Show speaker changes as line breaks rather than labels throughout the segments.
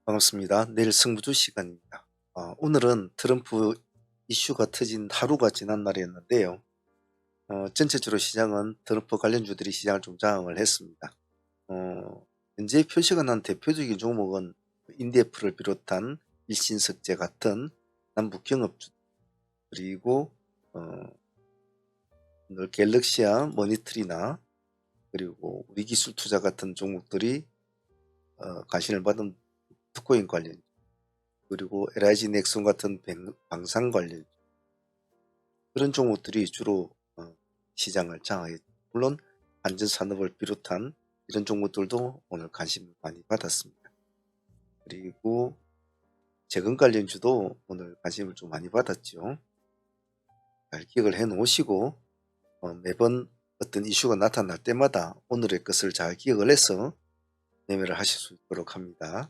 반갑습니다. 내일 승부주 시간입니다. 오늘은 트럼프 이슈가 터진 하루가 지난 날이었는데요. 전체적으로 시장은 트럼프 관련주들이 시장을 좀 장악을 했습니다. 현재 표시가 난 대표적인 종목은 인디애플을 비롯한 일신석재 같은 남북 경업주, 그리고 오늘 갤럭시아 머니트리나 그리고 우리기술투자 같은 종목들이 관심을 받은 특코인 관련, 그리고 LIG 넥슨 같은 방산 관련, 그런 종목들이 주로 시장을 장악했죠. 물론 안전산업을 비롯한 이런 종목들도 오늘 관심을 많이 받았습니다. 그리고 재건 관련주도 오늘 관심을 좀 많이 받았죠. 잘 기억을 해 놓으시고 매번 어떤 이슈가 나타날 때마다 오늘의 것을 잘 기억을 해서 매매를 하실 수 있도록 합니다.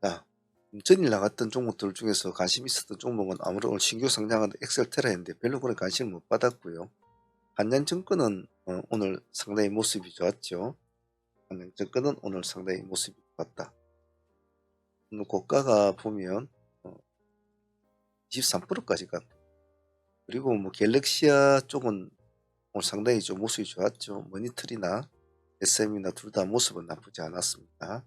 자, 전일 나갔던 종목들 중에서 관심 있었던 종목은 아무래도 오늘 신규 상장한 엑셀테라인데 별로 그런 관심을 못 받았고요. 한양증권은 오늘 상당히 모습이 좋았죠. 한양증권은 오늘 상당히 모습이 좋았다. 오늘 고가가 보면 23%까지 갔고, 그리고 뭐 갤럭시아 쪽은 오늘 상당히 좀 모습이 좋았죠. 머니터리나 SM이나 둘 다 모습은 나쁘지 않았습니다.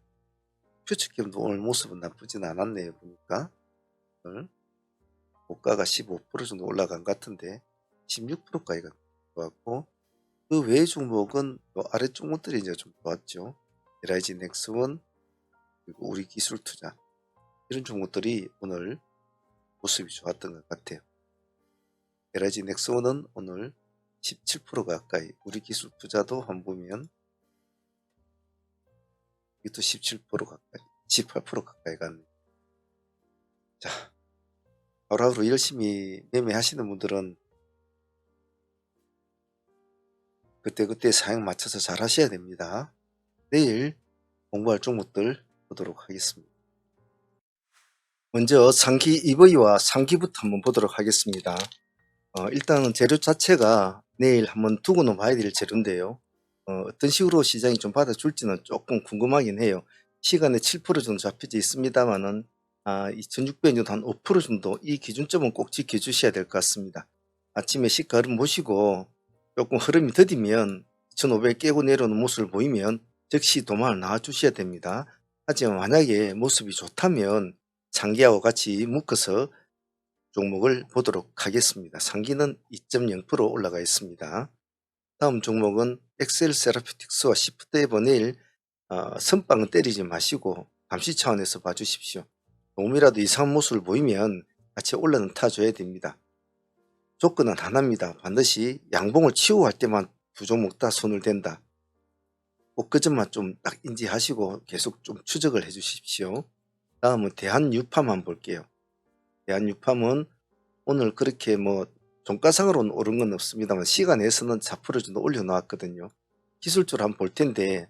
퓨처캠도 오늘 모습은 나쁘진 않았네요. 보니까 오늘 고가가 15% 정도 올라간 것 같은데 16%까지 좋았고, 그 외의 종목은 아래 종목들이 이제 좀 좋았죠. LIG 넥슨, 그리고 우리기술투자, 이런 종목들이 오늘 모습이 좋았던 것 같아요. LIG 넥슨은 오늘 17% 가까이, 우리기술투자도 한번 보면 이것도 17% 가까이, 18% 가까이 갔네요. 자, 하루하루 열심히 매매하시는 분들은 그때그때 사양 맞춰서 잘 하셔야 됩니다. 내일 공부할 종목들 보도록 하겠습니다. 먼저 상기 EV와 상기부터 한번 보도록 하겠습니다. 일단은 재료 자체가 내일 한번 두고는 봐야 될 재료인데요. 어떤 식으로 시장이 좀 받아줄지는 조금 궁금하긴 해요. 시간에 7% 정도 잡혀져 있습니다만은 2600원 정도 한 5% 정도, 이 기준점은 꼭 지켜주셔야 될 것 같습니다. 아침에 시가 흐름 보시고 조금 흐름이 더디면 2500 깨고 내려오는 모습을 보이면 즉시 도망을 나와 주셔야 됩니다. 하지만 만약에 모습이 좋다면 상기하고 같이 묶어서 종목을 보도록 하겠습니다. 상기는 2.0% 올라가 있습니다. 다음 종목은 엑셀 세라피틱스와 시프트 앱은 내일 선빵은 때리지 마시고 감시 차원에서 봐주십시오. 조금이라도 이상한 모습을 보이면 같이 올라는 타줘야 됩니다. 조건은 하나입니다. 반드시 양봉을 치고 할 때만 두 종목 다 손을 댄다. 꼭 그 점만 좀 딱 인지하시고 계속 좀 추적을 해 주십시오. 다음은 대한유팜 볼게요. 대한유팜은 오늘 그렇게 뭐 종가상으로는 오른 건 없습니다만 시간에서는 4% 정도 올려놓았거든요. 기술적으로 한번 볼 텐데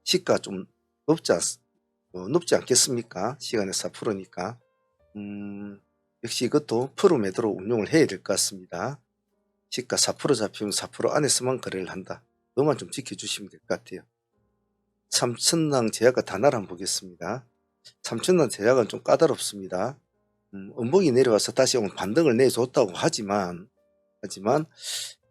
시가 좀 높지 않겠습니까? 시간에 4%니까 역시 이것도 프로 매도로 운용을 해야 될 것 같습니다. 시가 4% 잡히면 4% 안에서만 거래를 한다. 그것만 좀 지켜주시면 될 것 같아요. 삼천랑 제약과 단알 한번 보겠습니다. 삼천랑 제약은 좀 까다롭습니다. 음봉이 내려와서 다시 오늘 반등을 내줬다고 하지만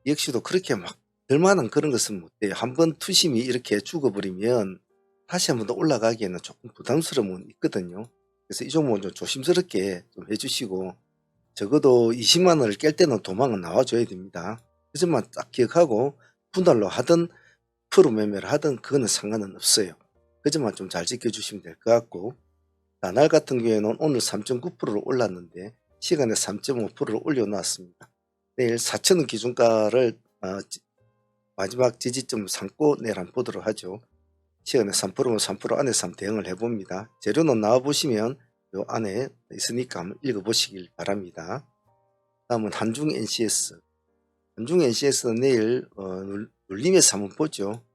역시도 그렇게 막 될만한 그런 것은 못돼요. 한번 투심이 이렇게 죽어버리면 다시 한 번 더 올라가기에는 조금 부담스러움은 있거든요. 그래서 이 종목은 좀 조심스럽게 좀 해주시고, 적어도 20만 원을 깰 때는 도망은 나와줘야 됩니다. 그 점만 딱 기억하고 분할로 하든 프로 매매를 하든 그거는 상관은 없어요. 그 점만 좀 잘 지켜주시면 될 것 같고, 나날 같은 경우에는 오늘 3.9%로 올랐는데 시간에 3.5%를 올려놨습니다. 내일 4,000원 기준가를 마지막 지지점 삼고 내일 한번 보도록 하죠. 시간에 3%면 3% 안에서 한번 대응을 해봅니다. 재료는 나와보시면 요 안에 있으니까 한번 읽어보시길 바랍니다. 다음은 한중 NCS. 한중 NCS는 내일 눌림에서 한번 보죠.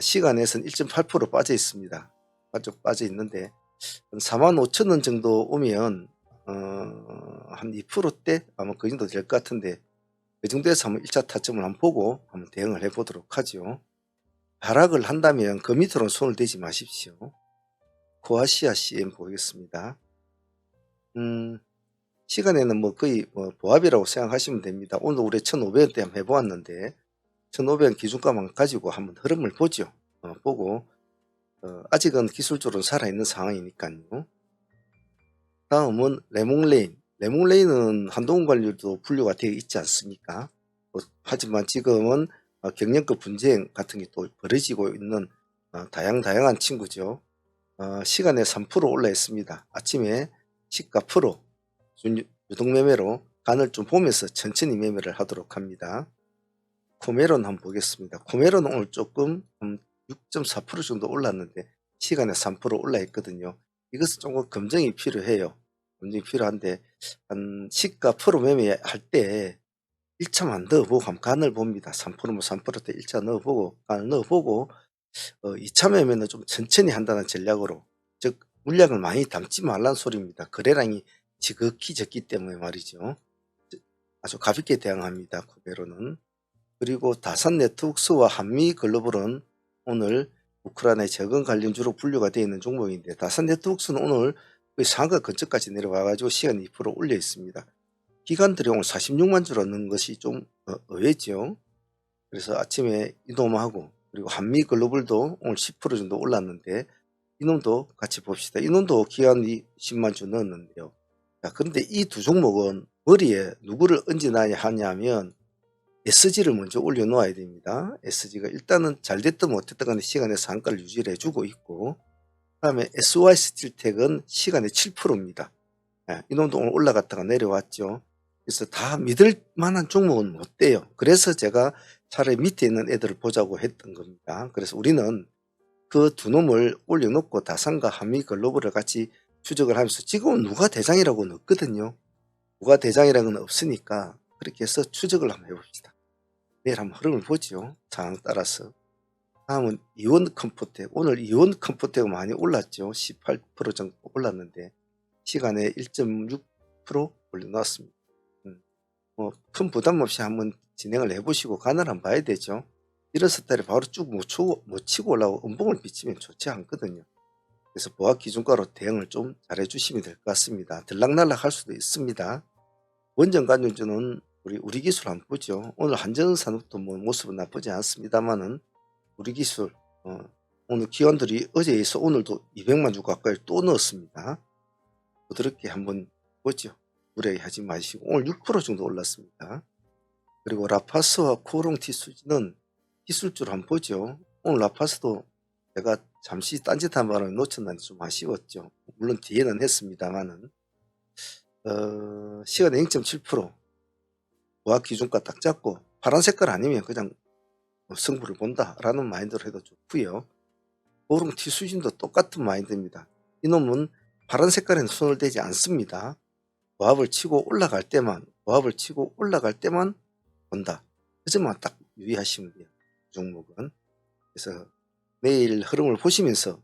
시간에서는 1.8% 빠져 있습니다. 빠져 있는데 45,000원 정도 오면 한 2%대 아마 그 정도 될 것 같은데, 그 정도에서 한번 1차 타점을 한번 보고 한번 대응을 해보도록 하죠. 하락을 한다면 그 밑으로는 손을 대지 마십시오. 코아시아 CM 보겠습니다. 음, 시간에는 뭐 거의 뭐 보합이라고 생각하시면 됩니다. 오늘 우리 1,500원대 한번 해보았는데 1,500원 기준가만 가지고 한번 흐름을 보죠. 보고 아직은 기술적으로 살아있는 상황이니까요. 다음은 레몽레인. 레몽레인은 한동훈 관리도 분류가 되어 있지 않습니까? 하지만 지금은 경영급 분쟁 같은 게 또 벌어지고 있는 다양한 친구죠. 시간에 3% 올라 있습니다. 아침에 시가 프로 유동 매매로 간을 좀 보면서 천천히 매매를 하도록 합니다. 코메론 한번 보겠습니다. 코메론 오늘 조금 6.4% 정도 올랐는데 시간에 3% 올라 있거든요. 이것은 조금 검증이 필요해요. 검증이 필요한데 한 시가 프로 매매할 때 1차만 넣어보고 한번 간을 봅니다. 3%뭐 3%대 1차 넣어보고 간을 넣어보고 2차 매매는 좀 천천히 한다는 전략으로, 즉 물량을 많이 담지 말라는 소리입니다. 거래량이 지극히 적기 때문에 말이죠. 아주 가볍게 대응합니다. 코베로는. 그리고 다산 네트워크스와 한미 글로벌은 오늘 우크라이나 재건 관련주로 분류가 되어 있는 종목인데, 다산 네트워크스는 오늘 거의 상가 근처까지 내려와가지고 시간 2% 올려 있습니다. 기관들이 오늘 46만 주로 넣는 것이 좀 의외죠. 그래서 아침에 이놈하고 그리고 한미 글로벌도 오늘 10% 정도 올랐는데 이놈도 같이 봅시다. 이놈도 기관이 10만 주 넣었는데요. 자, 그런데 이 두 종목은 머리에 누구를 얹어놔야 하냐면 SG를 먼저 올려놓아야 됩니다. SG가 일단은 잘 됐든 못됐든 간에 시간에 상가를 유지를 해주고 있고, 그 다음에 SY 스틸텍은 시간에 7%입니다. 이놈도 오늘 올라갔다가 내려왔죠. 그래서 다 믿을 만한 종목은 못 돼요. 그래서 제가 차라리 밑에 있는 애들을 보자고 했던 겁니다. 그래서 우리는 그 두 놈을 올려놓고 다산과 한미 글로벌을 같이 추적을 하면서, 지금은 누가 대장이라고는 없거든요. 누가 대장이라는 건 없으니까 그렇게 해서 추적을 한번 해봅시다. 내일 한번 흐름을 보죠. 상황 따라서. 다음은 이온 컴포텍. 오늘 이온 컴포텍 많이 올랐죠. 18% 정도 올랐는데 시간에 1.6% 올려놨습니다. 큰 부담 없이 한번 진행을 해보시고 간을 한번 봐야 되죠. 이런 스타일이 바로 쭉 못 치고 올라오고 음봉을 비치면 좋지 않거든요. 그래서 보합 기준가로 대응을 좀 잘해주시면 될 것 같습니다. 들락날락 할 수도 있습니다. 원전 관련주는 우리 기술 한번 보죠. 오늘 한전산업도 뭐 모습은 나쁘지 않습니다만은 우리 기술 오늘 기관들이 어제에 있어 오늘도 200만 주 가까이 또 넣었습니다. 부드럽게 한번 보죠. 무리하지 마시고 오늘 6% 정도 올랐습니다. 그리고 라파스와 코오롱 티수지는 기술주로 한번 보죠. 오늘 라파스도 제가 잠시 딴짓한 바람에 놓쳤는데 좀 아쉬웠죠. 물론 뒤에는 했습니다만은 시간에 0.7% 보합 기준가 딱 잡고 파란 색깔 아니면 그냥 승부를 본다라는 마인드로 해도 좋고요. 코오롱 티수진도 똑같은 마인드입니다. 이놈은 파란 색깔에는 손을 대지 않습니다. 보합을 치고 올라갈 때만 본다. 그 점만 딱 유의하시면 돼요. 그 종목은. 그래서 내일 흐름을 보시면서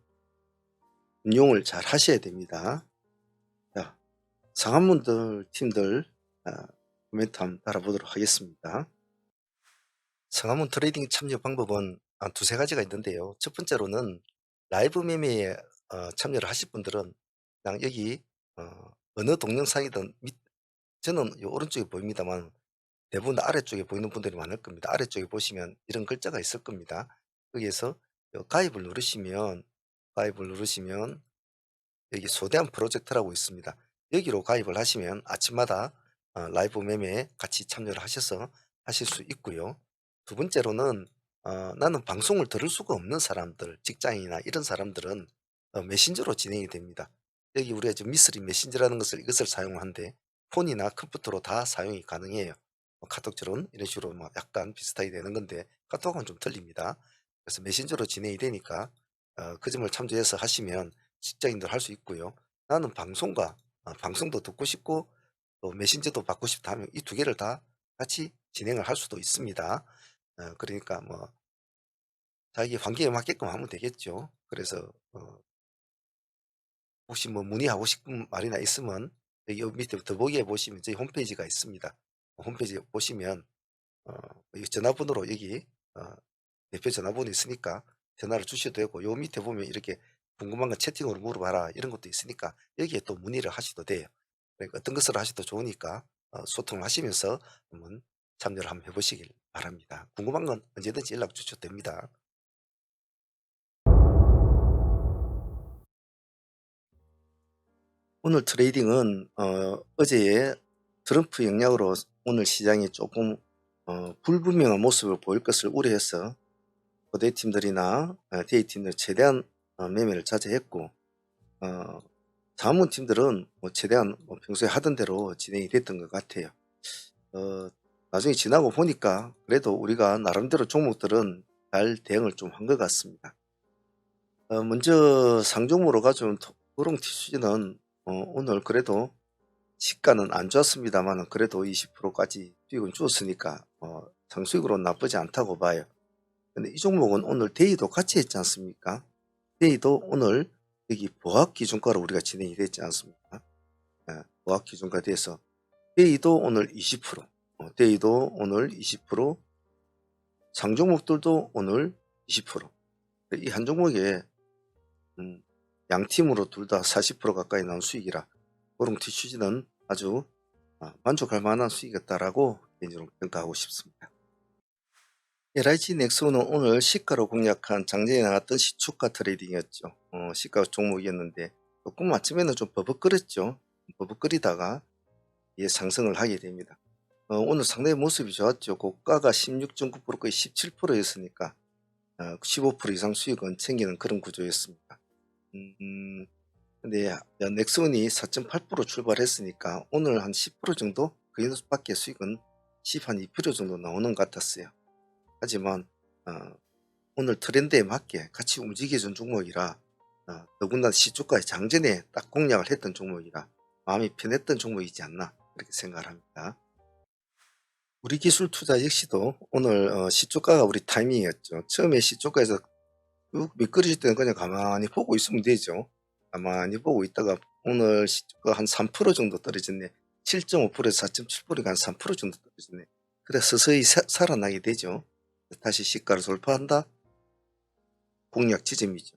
운용을 잘 하셔야 됩니다. 자, 상한분들 팀들 코멘트 한번 따라보도록 하겠습니다. 상한문 트레이딩 참여 방법은 두세 가지가 있는데요. 첫 번째로는 라이브 매매에 참여를 하실 분들은 그냥 여기 어느 동영상이든 저는 이 오른쪽에 보입니다만 대부분 아래쪽에 보이는 분들이 많을 겁니다. 아래쪽에 보시면 이런 글자가 있을 겁니다. 거기에서 가입을 누르시면 여기 소대한 프로젝트라고 있습니다. 여기로 가입을 하시면 아침마다 라이브 매매에 같이 참여를 하셔서 하실 수 있고요. 두 번째로는 나는 방송을 들을 수가 없는 사람들, 직장인이나 이런 사람들은 메신저로 진행이 됩니다. 여기 우리가 지금 미스리 메신저라는 이것을 사용하는데 폰이나 컴퓨터로 다 사용이 가능해요. 카톡처럼 이런 식으로 막 약간 비슷하게 되는 건데 카톡은 좀 틀립니다. 그래서 메신저로 진행이 되니까 그 점을 참조해서 하시면 직장인들 할 수 있고요. 나는 방송도 듣고 싶고 또 메신저도 받고 싶다 하면 이 두 개를 다 같이 진행을 할 수도 있습니다. 그러니까 뭐 자기 환경에 맞게끔 하면 되겠죠. 그래서 혹시 뭐 문의하고 싶은 말이나 있으면 여기 밑에 더보기에 보시면 저희 홈페이지가 있습니다. 홈페이지 보시면 이 전화번호로 여기 대표 전화번호 있으니까 전화를 주셔도 되고 요 밑에 보면 이렇게 궁금한 건 채팅으로 물어봐라 이런 것도 있으니까 여기에 또 문의를 하셔도 돼요. 그러니까 어떤 것을 하셔도 좋으니까 소통을 하시면서 한번 참여를 한번 해보시길 바랍니다. 궁금한 건 언제든지 연락 주셔도 됩니다. 오늘 트레이딩은 어제의 트럼프 영향으로 오늘 시장이 조금 불분명한 모습을 보일 것을 우려해서 거대 팀들이나 대의 팀들 최대한 매매를 자제했고, 자문팀들은 뭐 최대한 뭐 평소에 하던 대로 진행이 됐던 것 같아요. 나중에 지나고 보니까 그래도 우리가 나름대로 종목들은 잘 대응을 좀 한 것 같습니다. 먼저 상종으로 가져온 도롱 TC는 오늘 그래도 시가는 안 좋았습니다만 그래도 20%까지 수익은 주었으니까 상수익으로 나쁘지 않다고 봐요. 근데 이 종목은 오늘 데이도 같이 했지 않습니까? 데이도 오늘 여기 보합 기준가로 우리가 진행이 됐지 않습니까? 보합 기준가 돼서 데이도 오늘 20%, 데이도 오늘 20%, 상종목들도 오늘 20%. 이 한 종목에 양팀으로 둘 다 40% 가까이 나온 수익이라 보롱 TC는 아주 만족할 만한 수익이었다라고 개인적으로 평가하고 싶습니다. LIG 넥슨은 오늘 시가로 공략한 장전에 나왔던 시초가 트레이딩이었죠. 시가 종목이었는데 조금 아침에는 좀 버벅거렸죠. 버벅거리다가 상승을 하게 됩니다. 오늘 상당히 모습이 좋았죠. 고가가 16.9% 거의 17%였으니까 15% 이상 수익은 챙기는 그런 구조였습니다. 근데 넥슨이 4.8% 출발했으니까 오늘 한 10% 정도 그 정도밖에 수익은 10한 2% 정도 나오는 것 같았어요. 하지만 오늘 트렌드에 맞게 같이 움직여준 종목이라 더군다나 시초가의 장전에 딱 공략을 했던 종목이라 마음이 편했던 종목이지 않나 그렇게 생각을 합니다. 우리 기술 투자 역시도 오늘 시초가가 우리 타이밍이었죠. 처음에 시초가에서 쭉 미끄러질 때는 그냥 가만히 보고 있으면 되죠. 가만히 보고 있다가 오늘 시초가 한 3% 정도 떨어졌네. 7.5%에서 4.7%가 한 3% 정도 떨어졌네. 그래 서서히 살아나게 되죠. 다시 시가를 돌파한다? 공략 지점이죠.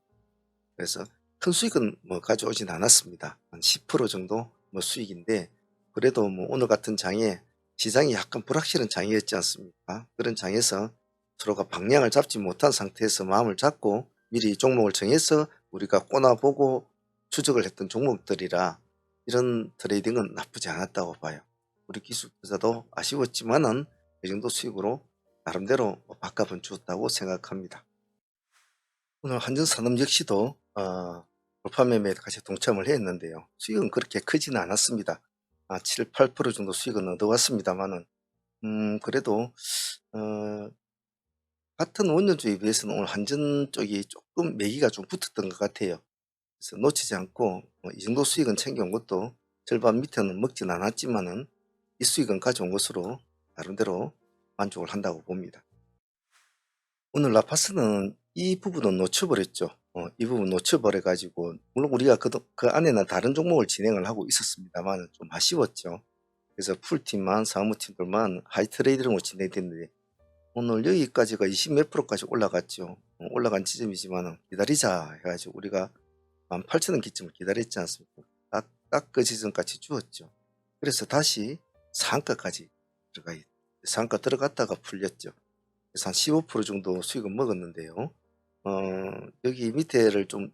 그래서 큰 수익은 뭐 가져오진 않았습니다. 한 10% 정도 뭐 수익인데 그래도 뭐 오늘 같은 장에 시장이 약간 불확실한 장이었지 않습니까? 그런 장에서 서로가 방향을 잡지 못한 상태에서 마음을 잡고 미리 종목을 정해서 우리가 꼬나보고 추적을 했던 종목들이라 이런 트레이딩은 나쁘지 않았다고 봐요. 우리 기술 투자도 아쉬웠지만은 이 정도 수익으로 나름대로 밥값은 주었다고 생각합니다. 오늘 한전산업 역시도 돌파 매매에 같이 동참을 했는데요. 수익은 그렇게 크지는 않았습니다. 7, 8% 정도 수익은 얻어왔습니다만은 그래도 같은 원년주에 비해서는 오늘 한전 쪽이 조금 매기가 좀 붙었던 것 같아요. 그래서 놓치지 않고 이 정도 수익은 챙겨온 것도 절반 밑에는 먹진 않았지만은 이 수익은 가져온 것으로 나름대로 만족을 한다고 봅니다. 오늘 라파스는 이 부분은 놓쳐버렸죠. 이 부분 놓쳐버려가지고 물론 우리가 그 안에는 다른 종목을 진행을 하고 있었습니다만 좀 아쉬웠죠. 그래서 풀팀만 사무팀들만 하이트레이딩으로 진행됐는데 오늘 여기까지가 20 몇 프로까지 올라갔죠. 올라간 지점이지만 기다리자 해가지고 우리가 18,000원 기점을 기다렸지 않습니까? 딱 그 지점까지 주었죠. 그래서 다시 상가까지 상가 들어갔다가 풀렸죠. 그래서 한 15% 정도 수익은 먹었는데요. 여기 밑에를 좀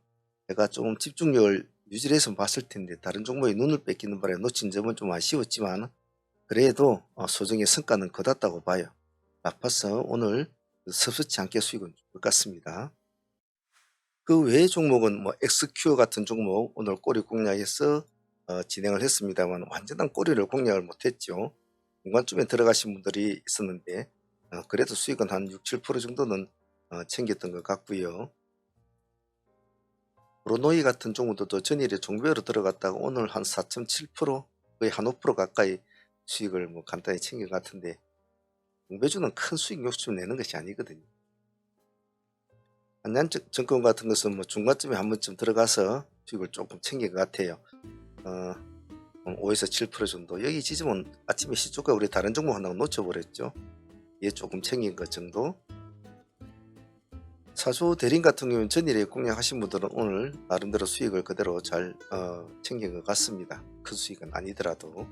제가 좀 집중력을 유지를 해서 봤을 텐데 다른 종목에 눈을 뺏기는 바람에 놓친 점은 좀 아쉬웠지만 그래도 소정의 성과는 거뒀다고 봐요. 라파스 오늘 섭섭치 않게 수익은 줄 것 같습니다. 그 외의 종목은 뭐 XQ 같은 종목 오늘 꼬리 공략해서 진행을 했습니다만 완전한 꼬리를 공략을 못했죠. 중간쯤에 들어가신 분들이 있었는데 그래도 수익은 한 6, 7% 정도는 챙겼던 것 같고요. 브로노이 같은 종목도 전일에 종배로 들어갔다가 오늘 한 4.7% 거의 한 5% 가까이 수익을 뭐 간단히 챙긴 것 같은데 종배주는 큰 수익 욕심 내는 것이 아니거든요. 한양증권 같은 것은 뭐 중간쯤에 한 번쯤 들어가서 수익을 조금 챙긴 것 같아요. 5에서 7% 정도. 여기 지점은 아침에 시초가 우리 다른 종목 하나 놓쳐버렸죠. 얘 조금 챙긴 것 정도. 사주 대림 같은 경우는 전일에 공략하신 분들은 오늘 나름대로 수익을 그대로 잘 챙긴 것 같습니다. 큰 수익은 아니더라도.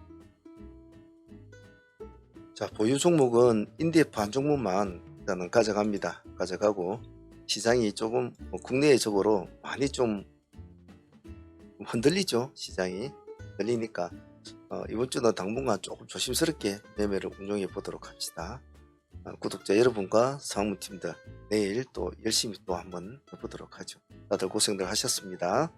자, 보유 종목은 인디F 한 종목만 일단은 가져갑니다. 가져가고 시장이 조금 국내적으로 많이 좀 흔들리죠. 시장이 흔들리니까 이번 주는 당분간 조금 조심스럽게 매매를 운용해 보도록 합시다. 구독자 여러분과 사무팀들 내일 또 열심히 또 한번 해보도록 하죠. 다들 고생들 하셨습니다.